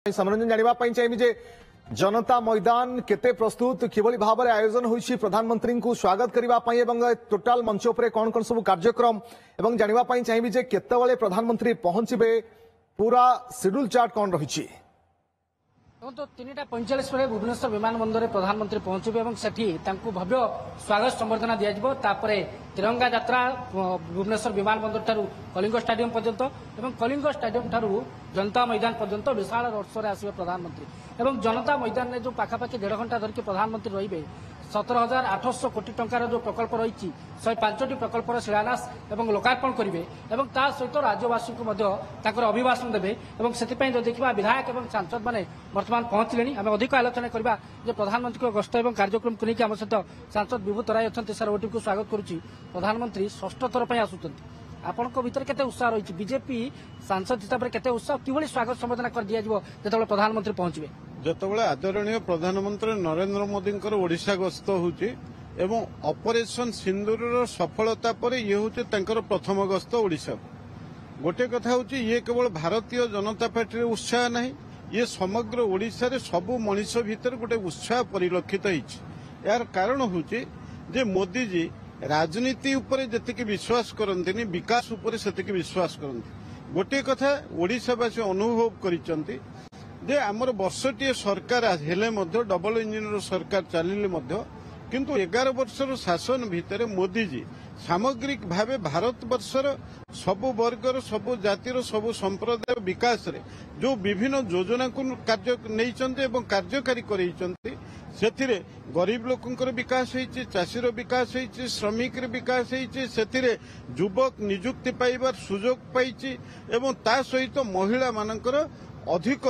मनोरंजन जानापी चाहिए जनता मैदान केते प्रस्तुत किभली भाव में आयोजन होइछि प्रधानमंत्री को स्वागत करने टोटाल मंच उपर कौन कौन सब कार्यक्रम एवं जानापी चाहिए जे केतेबेले प्रधानमंत्री पहुंचे पूरा शेड्यूल चार्ट कौन रही तो 3:45 बजे भुवनेश्वर विमान बंदर में प्रधानमंत्री पहुंचे और सेठी भव्य स्वागत संबर्धना दिज्व तिरंगा यात्रा भुवनेश्वर विमान बंदर ठारू कलिंग स्टाडियम पर्यंत और कलिंग स्टाडियम ठारू जनता मैदान पर्यंत विशाल रोड शो आसवे प्रधानमंत्री और जनता मैदान में जो पाखापाखि 1.5 घंटा धरिक प्रधानमंत्री रही 17,800 कोटी टंकार जो प्रकल्प रही 105टी प्रकल्पर शिलान्यास और लोकार्पण करेंगे और सहित राज्यवासी को अभिभाषण देवे और से देखा विधायक और सांसद मैंने बर्तमान पहुंचले आम अधिक आलोचना करवा प्रधानमंत्री गस्त और कार्यक्रम को लेकिन आम सहित सांसद विभू राय अच्छा सर ओटी को स्वागत करुच्ची प्रधानमंत्री षष्ठ थर पर आसुच्च आपण भीतर केते उत्साह रही बीजेपी सांसद हिसाब से केते उत्साह कि स्वागत संबर्धना कर दिया जो प्रधानमंत्री पहुंचे जितेबाला आदरणीय प्रधानमंत्री नरेंद्र मोदी ओडिशा गस्त होची एवं ऑपरेशन सिंदूर सफलता पर ये होची तांकर प्रथम गस्त ओडिशा गोटे कथा होची ये केवल भारतीय जनता पार्टी उत्साह नहीं ये समग्र ओडिशा रे सबु मनीष भीतर गोटे उत्साह परिलक्षित होईछि यार कारण होची जे मोदी जी राजनीति उपरे जतिक विश्वास करंतिनी विकास उपरे सेतिक विश्वास करंती गोटे कथा ओडिशावासी अनुभव करिसंती जे आमर वर्षटीय सरकार हेले मध्य डबल इंजिन सरकार चलिले मध्य किंतु 11 वर्षर शासन भितर मोदी जी सामग्रिक भावे भारत वर्षर सबु वर्गर सबु जातिर सबु संप्रदाय विकास रे जो विभिन्न योजना को कार्य नैचंते एवं कार्यकारी करैचंती सेथिरे गरीब लोकंकर विकास होईछि चाषीर विकास होईछि श्रमिक विकास होईछि सेथिरे युवक नियुक्ति पाइबार सुजोग पाइछि एवं ता सहित महिला मानकर अधिक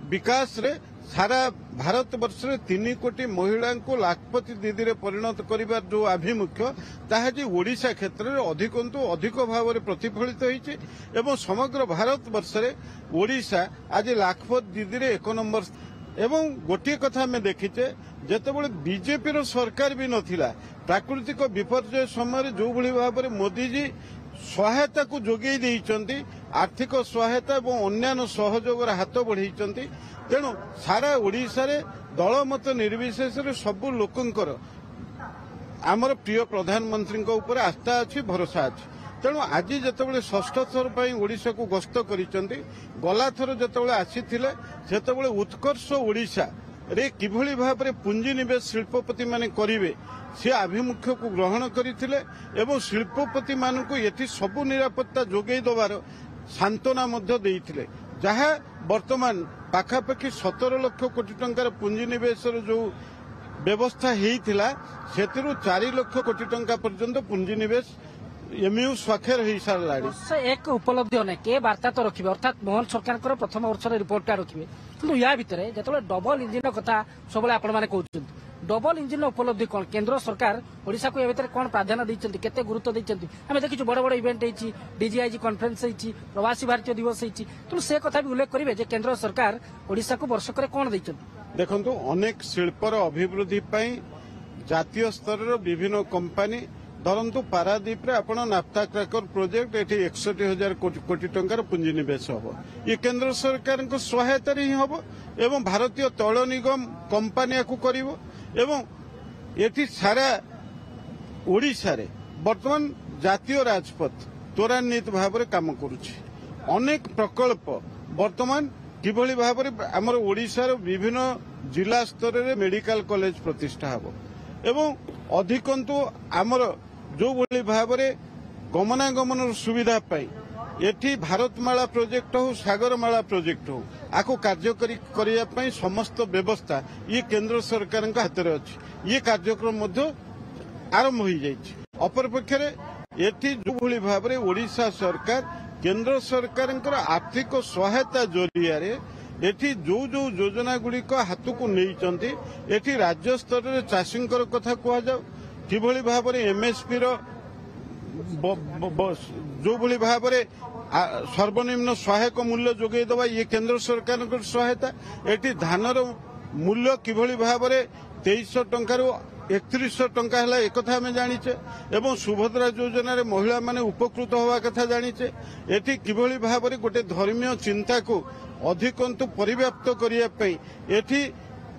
विकास रे सारा भारत वर्ष में 3 कोटी महिला को लाखपति दीदी रे परिणत करिबार जो आभिमुख्य ताहा जी ओडिशा क्षेत्र में अधिक भाव में प्रतिफलित होईछि एवं समग्र भारत वर्ष में ओडिशा आज लाखपति दीदी रे 1 नंबर एवं गोटे कथा में देखीचे जेतेबेले बीजेपी रो सरकार भी नथिला प्राकृतिक विपर्यय समय जो भली भाव में मोदी जी सहायता को जोगई देइचंती आर्थिक सहायता और अन्य सहयोग हाथ बढ़ाई तेणु सारा ओडिशा रे दल मत निर्विशेष सबु लोकंकर आमर प्रिय प्रधानमंत्री ऊपर आस्था अच्छी भरोसा अच्छी तेणु आज जितेबाला षष्ठ थर पर ओडिशा को गस्त करिसेंती गला थर जितेबाला आसीथिले सेतेबाला उत्कर्ष ओडिशा रे किभली भाव में पुंजीनिवेश शिल्पपति माने करिवे से आभिमुख्य को ग्रहण करथिले एवं शिल्पपति मानकु एठी सबु निरापत्ता जोगई दबार सांत्वना मध्य देइथिले जहा वर्तमान पाखापाखि 17 लाख कोटी टंकार पुंजीनिवेश जो व्यवस्था हेइथिला सेतिरु 4 लाख कोटी टंका पर्यंत पुंजीनिवेश एमयू स्वाक्षर हो सारा एक उपलब्धि अने के वार्ता तो रखिबे अर्थात मोहन सरकार प्रथम वर्ष रिपोर्ट टा रखिबे किंतु या भितरे जतबे डबल इंजिन कथा सबले आपण माने कहउछन डबल इंजिन उपलब्धि कौन केंद्र सरकार ओडिशा को ए कौन प्राधान्य देइछन्ति केते गुरुत्व देइछन्ति आमे देखिछु बड़ बड़ इवेंट हेछि डीजीआईजी कॉन्फ्रेंस हेछि प्रवासी भारतीय दिवस हेछि तो से कथा भी उल्लेख करिवे जे केंद्र सरकार ओडिशा को वर्षकरे कौन देइछन्ति देखंतु अनेक शिल्पर अभिवृद्धि पई जातीय स्तर रो विभिन्न कंपनी धरतु पारादीप रे आपण नाफ्ता क्रैकर प्रोजेक्ट एठी 61,000 कोटी टंकार पुंजीनिवेश हबो ये केंद्र सरकार को सहायता ही हबो एवं भारतीय तैल निगम कंपनी को करिवो एवं एठी सारा ओडिशा रे वर्तमान जातीय राजपथ त्वरान्वित भाव में काम करुछि अनेक प्रकल्प वर्तमान किभली भाव में आमर ओडिशा रो विभिन्न जिला स्तर रे मेडिकल कॉलेज प्रतिष्ठा हबो एवं अधिकंतु आमर जो भली भाव में गमनागमन सुविधा पाई एठी भारतमाला प्रोजेक्ट हो सागरमाला प्रोजेक्ट हो आको कार्यकारी करिया पई समस्त व्यवस्था ये केंद्र सरकार हाथ में अच्छी ये कार्यक्रम आरंभ हो जाइए अपरपक्ष एठी जो भली भाव में ओडिशा सरकार केंद्र सरकार आर्थिक सहायता जरिया एठी जो जो योजना गुड़िक हाथ को नहीं एठी राज्य स्तर में चाषी कथा कहुযাও किभली भाव में एमएसपी जो भली भाव में सर्वनिम्न सहायक मूल्य जोगई दबा ये केंद्र सरकार सहायता एटी धानर मूल्य किभली भाव में 2300 टंकार 3100 टंका है एक आम जाचे एवं सुभद्रा योजना रे महिला माने उपकृत हवा कथा जाचे। एटी किभली भाव में गोटे धर्मीय चिंता को अधिकंतु परिव्याप्त करने एटी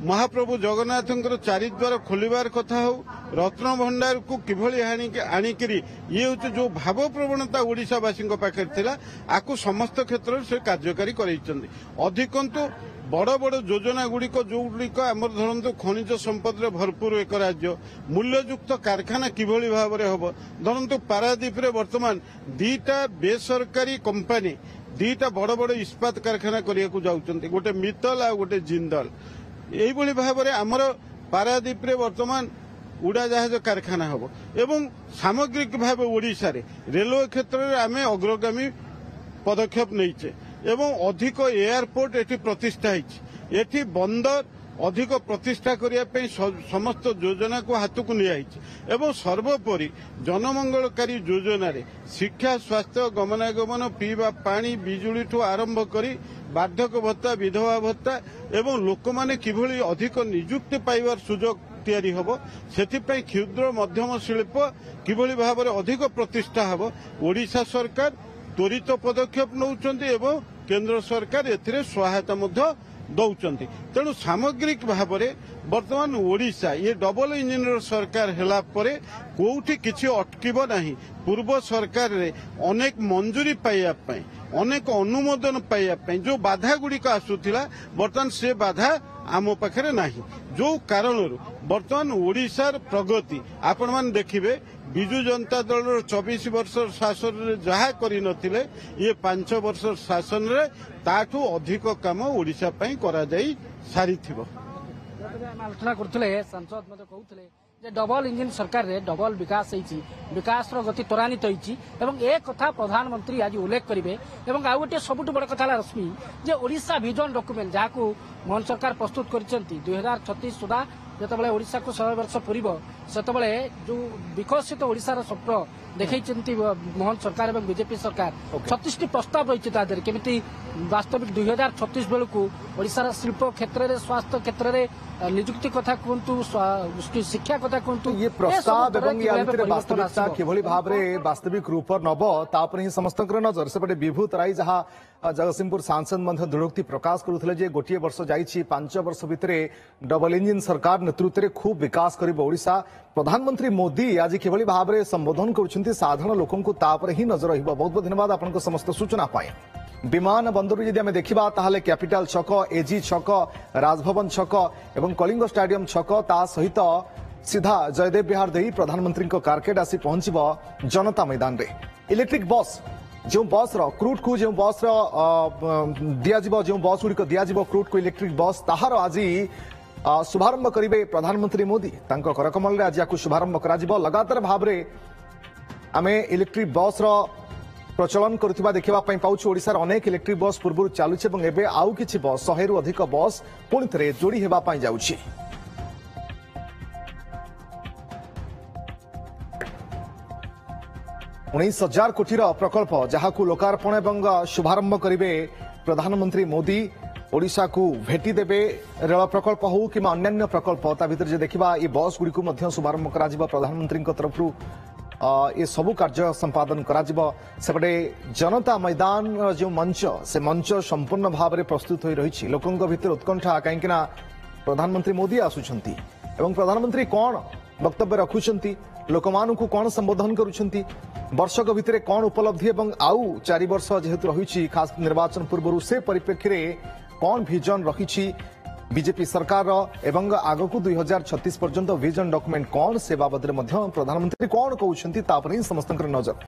महाप्रभु जगन्नाथंकर चारिद्वार खोलिबार कथा हो रत्न भंडार को किभली आनिकरी ये हूँ जो भाव प्रवणता ओडिशावासी पाखे थिला आकु समस्त क्षेत्र से कार्यकारी करैछन्ति। अधिकंतु बड़ बड़ योजना गुड़िक जो गुड़िक आम धरतु खनिज संपद रे भरपूर एक राज्य मूल्ययुक्त कारखाना किभली भाव में हम धरतु पारादीप रे वर्तमान 2टा बेसरकारी कंपनी 2टा बड़ बड़ इस्पात कारखाना करने को जाउछन्ति गोटे मित्तल आ गोटे जिंदल यही भाव में आमर पारादीप रे वर्तमान उड़ाजाहाज कारखाना हम एवं सामग्रिक भाव ओडिशा रे रेलवे क्षेत्र में आम अग्रगामी पदक्षेप नहींचे एवं अधिक एयरपोर्ट एटी प्रतिष्ठा एटी बंदर अधिक प्रतिष्ठा करने समस्त योजना को हाथ को एवं सर्वोपरि जनमंगलकारी योजना रे शिक्षा स्वास्थ्य गमनागमन पीवा पानी बिजुली ठू आरंभ करी बार्धक्य भत्ता विधवा भत्ता एवं लोक माने किभली अधिक नियुक्ति पाइबार सुजोग तैयारी हबो सेथिपई क्षुद्र मध्यम शिल्प किभली भाव में अधिक प्रतिष्ठा हबो ओडिशा सरकार त्वरित पदक्षेप नौचंती एवं केंद्र सरकार एथिरे सहायता मध्य दौचंती। तेणु सामग्रिक भाव में वर्तमान ओडिशा ये डबल इंजिन सरकार हेला परे कोउठी किछि अटकिबो नाही। पूर्व सरकार रे अनेक मंजूरी पाइबा पई अनेक अनुमोदन पाइबा पई जो बाधा गुड़िक आसुथिला वर्तमान से बाधा आम पाखरे नाही जो कारण वर्तमान ओडिशार प्रगति आपण मान देखिबे विजु जनता दल 24 वर्ष शासन रे जहा करि नथिले ये 5 वर्ष शासन रे ताठू अधिक काम ओडिशा पई करा जाई सारिथिबो। आलोचना करथिले सांसद मते कहउथिले जे डबल इंजिन सरकार रे डबल विकास होईची विकास रो गति त्वरान्वित होईची एवं एक कथा प्रधानमंत्री आज उल्लेख करिवे एवं आ गोटे सबुठ बड़ कथा रश्मि जे ओडिशा विजन डॉक्यूमेंट जाकू मोहन सरकार प्रस्तुत करिसेंती 2036 सुधा जेतबेले ओडिशा को 100 वर्ष पूर्व सेतबेले जो विकसित ओडिशार स्वप्न देखैचंती मोहन सरकार एवं बीजेपी सरकार 36टी प्रस्ताव रही तादर केमिति वास्तविक 2036 बेलू ओडिशार शिल्प क्षेत्र में स्वास्थ्य क्षेत्र में निजुक्ति कथा कहतु शिक्षा कथा कहतु ये प्रस्ताव एवं वास्तविकता किभली भाव में वास्तविक रूप नब तापर ही समस्त नजर सेपटे विभू तराई जहाँ जगतसिंहपुर सांसद दृढ़ोक्ति प्रकाश करुले जे गोटे वर्ष जाइए 5 वर्ष भितर डबल इंजिन सरकार नेतृत्व में खूब विकास कर ओडिशा प्रधानमंत्री मोदी आज किभली भाव में संबोधन कर साधारण लोक तापर ही नजर रही। बहुत बहुत धन्यवाद आपको समस्त सूचना पाए। विमान बंदर यदि आम देखा ताहले कैपिटल छक एजी छक राजभवन छक एवं कलिंग स्टाडियम छक ता सहित सीधा जयदेव विहार दे प्रधानमंत्री कारकेड आसी पहुंचब जनता मैदान रे। इलेक्ट्रिक बस जो बस क्रूट को जो बस दिज्व जो बस गुड़िक दिज्व क्रूट को इलेक्ट्रिक बस ताहार आज शुभारंभ करेंगे प्रधानमंत्री मोदी करकमल आज या शुभारंभ कर लगातार भाव में आम इलेक्ट्रिक बस प्रचलन करुवा देखा पाऊँ। ओडिशार अनेक इलेक्ट्रिक बस पूर्व चलुचे एवं आउ किछि बस 100 रु अधिक बस पुणी थे जोड़ी होगापाई जाउछि। 19,000 कोटी प्रकल्प जहां लोकार्पण एवं शुभारंभ करेंगे प्रधानमंत्री मोदी ओडिशा को भेटी देवे रेल प्रकल्प हो कि अन्य प्रकल्प ता भीतर जे देखा ये बस गुड़ी शुभारंभ कर प्रधानमंत्री तरफ ये सबू कार्य संपादन करपटे जनता मैदान जो मंच से मंच संपूर्ण भाव में प्रस्तुत हो रही लोकों भीतर उत्कंठा कहीं प्रधानमंत्री मोदी आसुंच एवं प्रधानमंत्री कौन वक्तव्य रखुंट लोक मान कौन संबोधन करुंच वर्षक भितर कौन उपलब्धि एवं आउ 4 वर्ष जेहेतु रही खास निर्वाचन पूर्व से परिप्रेक्षी में कौन विजन रही बीजेपी सरकार एवं आग को 2036 पर्यंत विजन डॉक्यूमेंट कौन से बाबद प्रधानमंत्री कौन कहते समस्त नजर।